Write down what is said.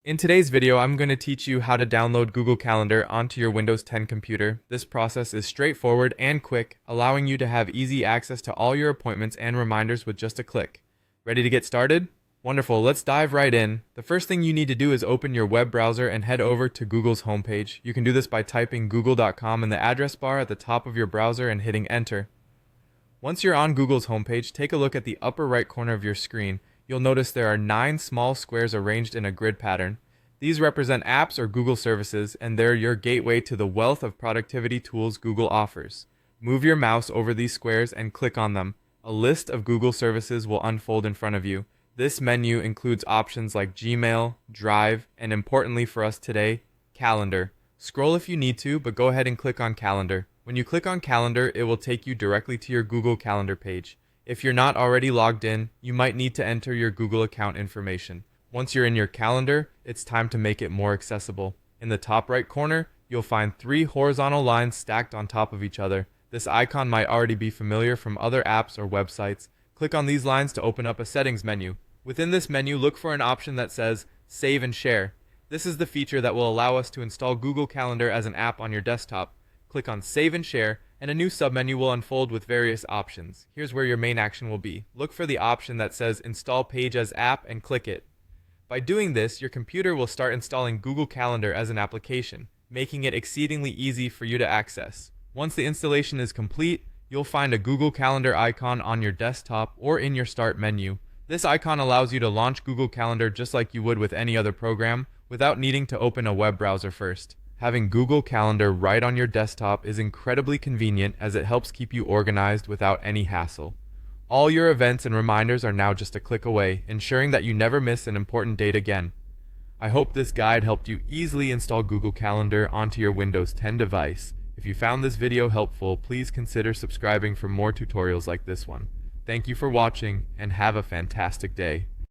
In today's video, I'm going to teach you how to download Google Calendar onto your Windows 10 computer. This process is straightforward and quick, allowing you to have easy access to all your appointments and reminders with just a click. Ready to get started? Wonderful, let's dive right in. The first thing you need to do is open your web browser and head over to Google's homepage. You can do this by typing google.com in the address bar at the top of your browser and hitting enter. Once you're on Google's homepage, take a look at the upper right corner of your screen. You'll notice there are 9 small squares arranged in a grid pattern. These represent apps or Google services, and they're your gateway to the wealth of productivity tools Google offers. Move your mouse over these squares and click on them. A list of Google services will unfold in front of you. This menu includes options like Gmail, Drive, and importantly for us today, Calendar. Scroll if you need to, but go ahead and click on Calendar. When you click on Calendar, it will take you directly to your Google Calendar page. If you're not already logged in, you might need to enter your Google account information. Once you're in your calendar, it's time to make it more accessible. In the top right corner, you'll find 3 horizontal lines stacked on top of each other. This icon might already be familiar from other apps or websites. Click on these lines to open up a settings menu. Within this menu, look for an option that says Save and Share. This is the feature that will allow us to install Google Calendar as an app on your desktop. Click on Save and Share, and a new submenu will unfold with various options. Here's where your main action will be. Look for the option that says Install Page as App and click it. By doing this, your computer will start installing Google Calendar as an application, making it exceedingly easy for you to access. Once the installation is complete, you'll find a Google Calendar icon on your desktop or in your Start menu. This icon allows you to launch Google Calendar just like you would with any other program, without needing to open a web browser first. Having Google Calendar right on your desktop is incredibly convenient as it helps keep you organized without any hassle. All your events and reminders are now just a click away, ensuring that you never miss an important date again. I hope this guide helped you easily install Google Calendar onto your Windows 10 device. If you found this video helpful, please consider subscribing for more tutorials like this one. Thank you for watching, and have a fantastic day.